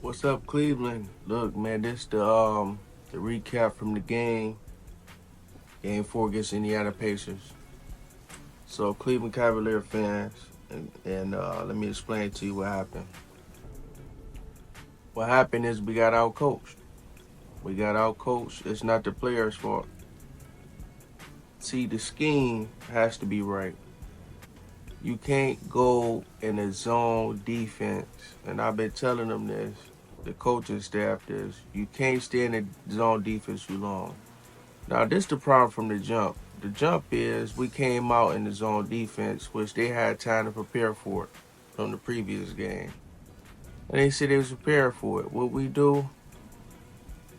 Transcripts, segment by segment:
What's up, Cleveland? Look, man, this the recap from the game four against Indiana Pacers. So, Cleveland Cavalier fans, and let me explain to you what happened. What happened is we got out coached. We got out coached. It's not the players' fault. See, the scheme has to be right. You can't go in a zone defense, and I've been telling them this. The coaching staff this. You can't stay in the zone defense too long. Now, this the problem from the jump. The jump is we came out in the zone defense, which they had time to prepare for it from the previous game. And they said they was prepared for it. What we do,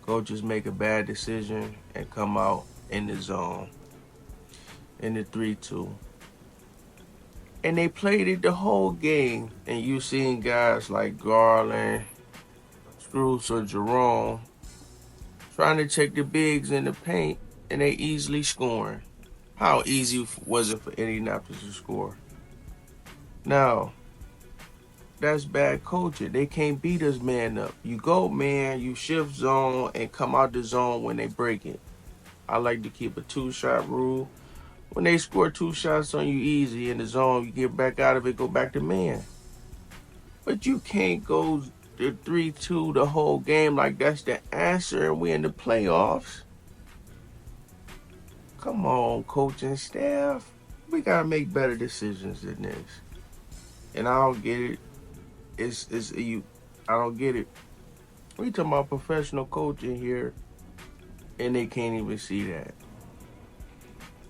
coaches make a bad decision and come out in the zone, in the 3-2. And they played it the whole game. And you seen guys like Garland, Screws, or Jerome trying to check the bigs in the paint, and they easily scoring. How easy was it for Indianapolis to score? Now, that's bad coaching. They can't beat us man up. You go man, you shift zone and come out the zone when they break it. I like to keep a two-shot rule. When they score two shots on you easy in the zone, you get back out of it, go back to man. But you can't go the 3-2 the whole game like that's the answer and we in the playoffs. Come on, coaching staff. We gotta make better decisions than this. And I don't get it. It's you. I don't get it. We talking about professional coaching here, and they can't even see that.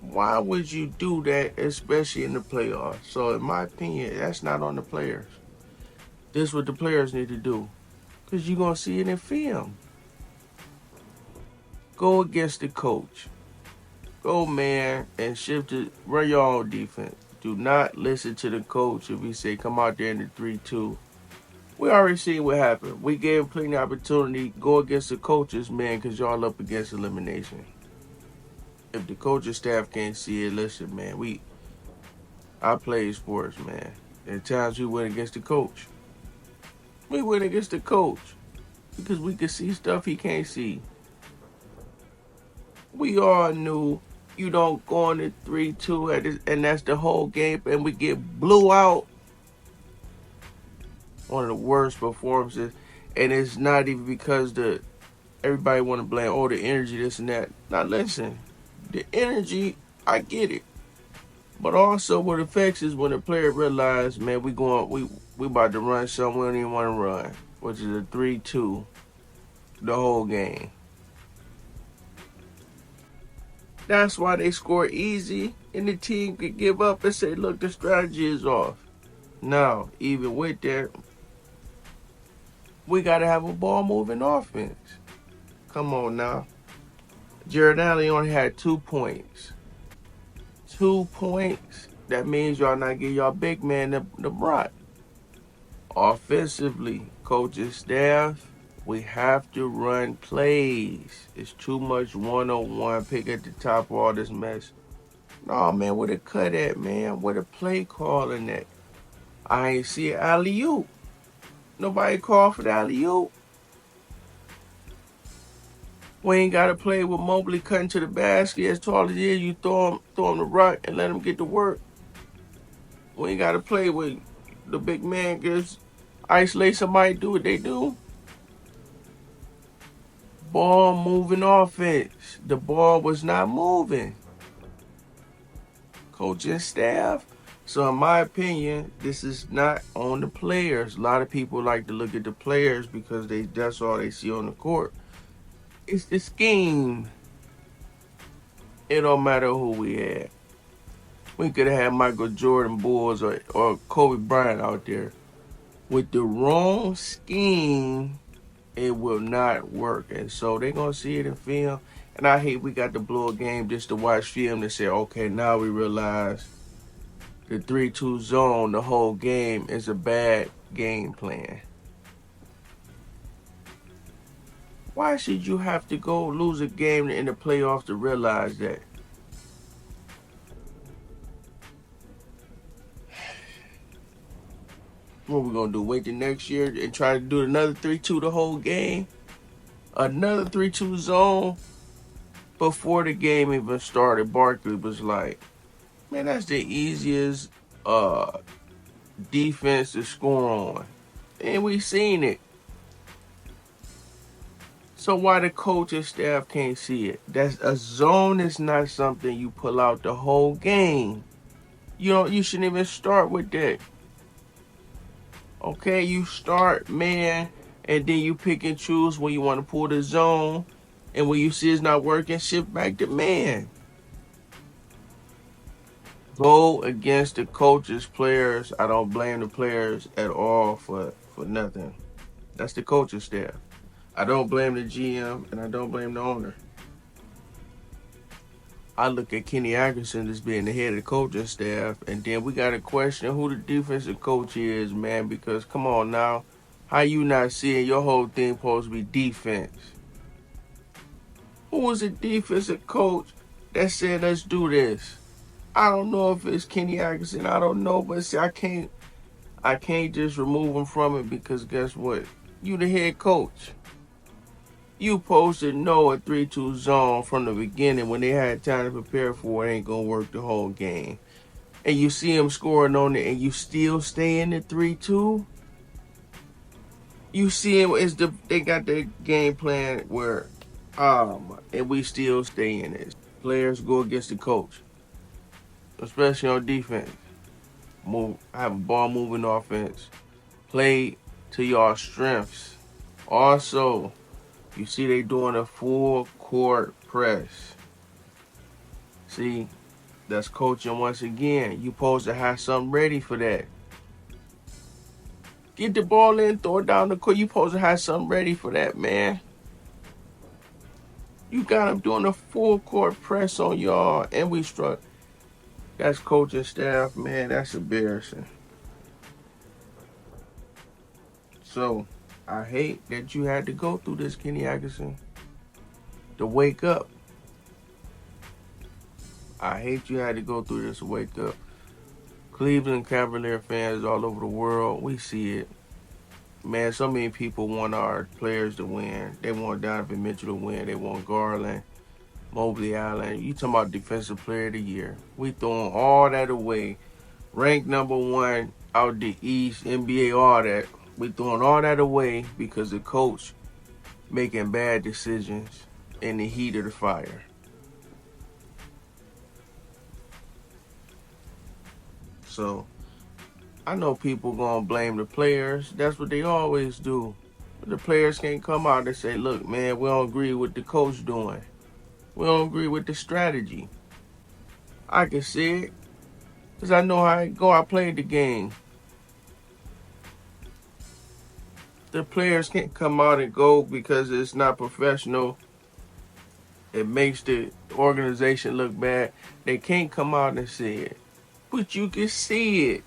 Why would you do that, especially in the playoffs? So, in my opinion, that's not on the players. This is what the players need to do, cause you're gonna see it in film. Go against the coach. Go, man, and shift it. Run your own defense. Do not listen to the coach if he say come out there in the 3-2. We already seen what happened. We gave him plenty of opportunity. Go against the coaches, man, because y'all up against elimination. If the coaching staff can't see it, listen, man. I play sports, man. At times we went against the coach. We went against the coach because we could see stuff he can't see. We all knew you don't go on the 3-2 and that's the whole game, and we get blew out. One of the worst performances, and it's not even because everybody want to blame the energy, this and that. Now listen, the energy, I get it, but also what affects is when the player realize, man, we about to run something we don't even want to run, which is a 3-2 the whole game. That's why they score easy, and the team could give up and say, look, the strategy is off. Now, even with that, we got to have a ball moving offense. Come on now. Jarrett Allen only had 2 points. 2 points. That means y'all not give y'all big man the brought. Offensively, coaching staff, we have to run plays. It's too much one-on-one pick at the top of all this mess. No, man, where the cut at, man? Where the play calling at? I ain't see an alley-oop. Nobody called for the alley-oop. We ain't got to play with Mobley cutting to the basket. As tall as he is, you throw him the rock and let him get to work. We ain't got to play with the big man just isolate somebody, do what they do. Ball moving offense. The ball was not moving. Coaching staff. So in my opinion, this is not on the players. A lot of people like to look at the players because that's all they see on the court. It's the scheme. It don't matter who we had. We could have had Michael Jordan Bulls or Kobe Bryant out there. With the wrong scheme, it will not work. And so they're going to see it in film. And I hate we got to blow a game just to watch film to say, okay, now we realize the 3-2 zone the whole game is a bad game plan. Why should you have to go lose a game in the playoffs to realize that? What we gonna do? Wait the next year and try to do another 3-2 the whole game? Another 3-2 zone? Before the game even started, Barkley was like, man, that's the easiest defense to score on. And we seen it. So why the coaching staff can't see it? That's a zone is not something you pull out the whole game. You shouldn't even start with that. Okay, you start man, and then you pick and choose when you want to pull the zone, and when you see it's not working, shift back to man. Go against the coaches, players. I don't blame the players at all for nothing. That's the coaching staff. I don't blame the GM, and I don't blame the owner. I look at Kenny Atkinson as being the head of the coaching staff, and then we got to question who the defensive coach is, man, because come on now, how you not seeing your whole thing supposed to be defense? Who was the defensive coach that said, let's do this? I don't know if it's Kenny Atkinson. I don't know, but see, I can't just remove him from it because guess what? You the head coach. You supposed to know a 3-2 zone from the beginning when they had time to prepare for it ain't gonna work the whole game. And you see them scoring on it and you still stay in the 3-2? You see them they got the game plan where and we still stay in it. Players go against the coach. Especially on defense. Have a ball moving offense. Play to your strengths. Also, you see they doing a full court press. See, that's coaching once again. You supposed to have something ready for that. Get the ball in, throw it down the court. You supposed to have something ready for that, man. You got them doing a full court press on y'all, and we struck. That's coaching staff, man. That's embarrassing. So, I hate that you had to go through this, Kenny Atkinson, to wake up. I hate you had to go through this to wake up. Cleveland Cavaliers fans all over the world, we see it. Man, so many people want our players to win. They want Donovan Mitchell to win. They want Garland, Mobley, Allen. You talking about defensive player of the year. We throwing all that away. Ranked #1 out the East, NBA, all that. We throwing all that away because the coach making bad decisions in the heat of the fire. So, I know people gonna blame the players. That's what they always do. But the players can't come out and say, look, man, we don't agree with the coach doing. We don't agree with the strategy. I can see it because I know how it go. I played the game. The players can't come out and go because it's not professional. It makes the organization look bad. They can't come out and say it. But you can see it.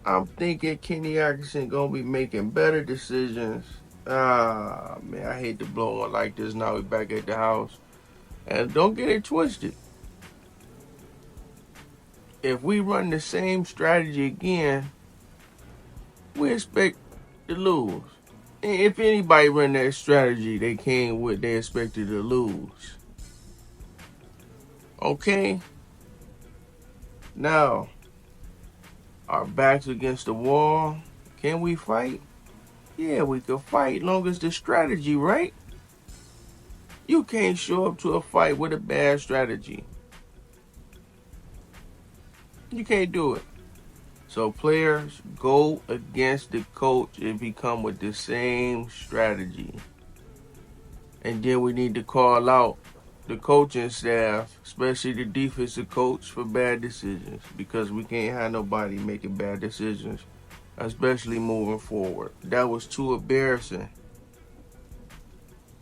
I'm thinking Kenny Atkinson gonna be making better decisions. Man, I hate to blow one like this. Now we back at the house. And don't get it twisted. If we run the same strategy again, we expect to lose. And if anybody run that strategy they came with, they expected to lose. Okay? Now, our backs against the wall. Can we fight? Yeah, we can fight long as the strategy, right? You can't show up to a fight with a bad strategy. You can't do it. So players go against the coach and become with the same strategy. And then we need to call out the coaching staff, especially the defensive coach, for bad decisions because we can't have nobody making bad decisions, especially moving forward. That was too embarrassing.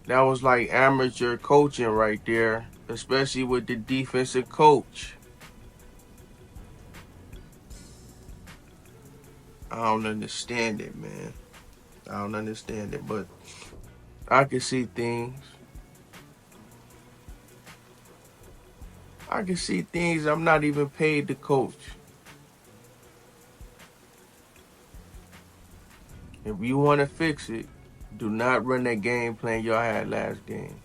That was like amateur coaching right there, especially with the defensive coach. I don't understand it, man. I don't understand it, but I can see things. I can see things I'm not even paid to coach. If you want to fix it, do not run that game plan y'all had last game.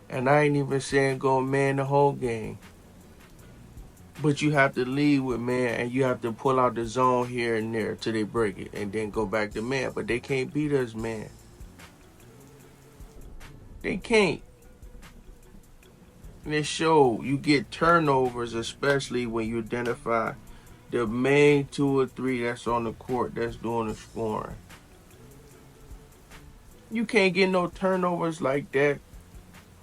And I ain't even saying go man the whole game. But you have to lead with man, and you have to pull out the zone here and there till they break it, and then go back to man. But they can't beat us, man. They can't. And it showed. You get turnovers, especially when you identify the main 2 or 3 that's on the court that's doing the scoring. You can't get no turnovers like that.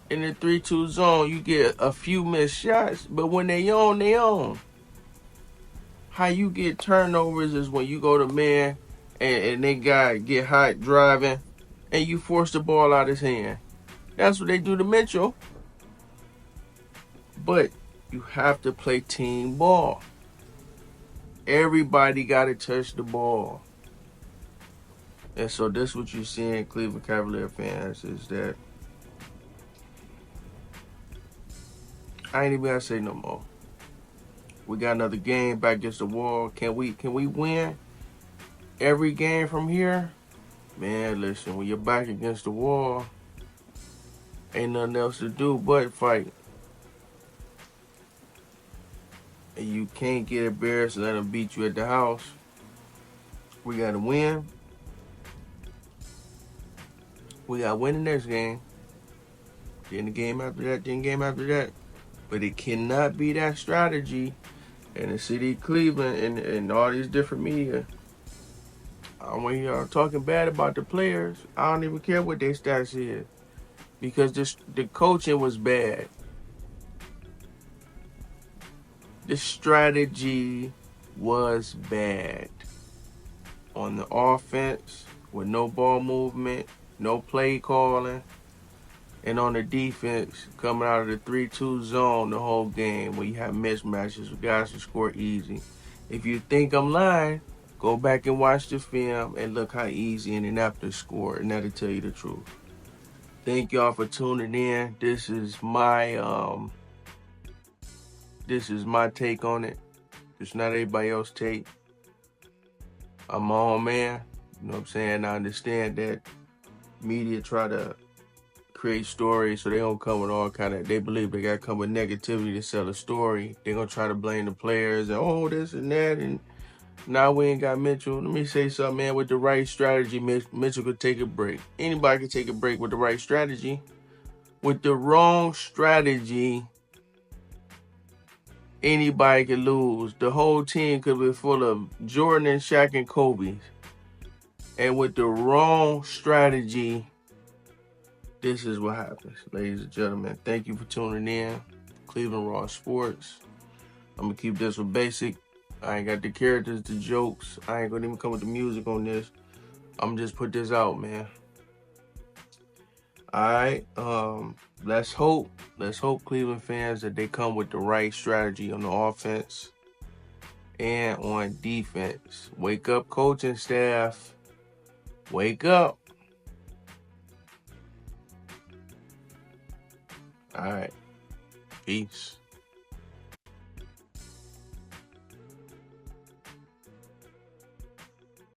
In the 3-2 zone, you get a few missed shots, but when they own, they own. How you get turnovers is when you go to man and they guy get hot driving and you force the ball out his hand. That's what they do to Mitchell. But you have to play team ball. Everybody got to touch the ball. And so this is what you're seeing, Cleveland Cavalier fans, is that I ain't even gotta say no more. We got another game back against the wall. Can we win every game from here? Man, listen, when you're back against the wall, ain't nothing else to do but fight. And you can't get embarrassed and let them beat you at the house. We got to win. We got to win the next game. Then the game after that, then the game after that. But it cannot be that strategy in the city of Cleveland and all these different media. When you're talking bad about the players, I don't even care what their stats is. Because the coaching was bad. The strategy was bad. On the offense, with no ball movement, no play calling. And on the defense, coming out of the 3-2 zone the whole game, where you have mismatches with guys who score easy. If you think I'm lying, go back and watch the film and look how easy Indianapolis scored, and that'll tell you the truth. Thank y'all for tuning in. This is my take on it. It's not everybody else's take. I'm my own man. You know what I'm saying? I understand that media try to create stories so they don't come with all kind of, they believe they got to come with negativity to sell a story. They're going to try to blame the players and, oh, this and that, and now we ain't got Mitchell. Let me say something, man. With the right strategy, Mitchell could take a break. Anybody can take a break with the right strategy. With the wrong strategy, anybody can lose. The whole team could be full of Jordan and Shaq and Kobe. And with the wrong strategy, this is what happens, ladies and gentlemen. Thank you for tuning in. Cleveland Raw Sports. I'm going to keep this one basic. I ain't got the characters, the jokes. I ain't going to even come with the music on this. I'm just put this out, man. All right. Let's hope Cleveland fans that they come with the right strategy on the offense and on defense. Wake up, coaching staff. Wake up. All right. Peace.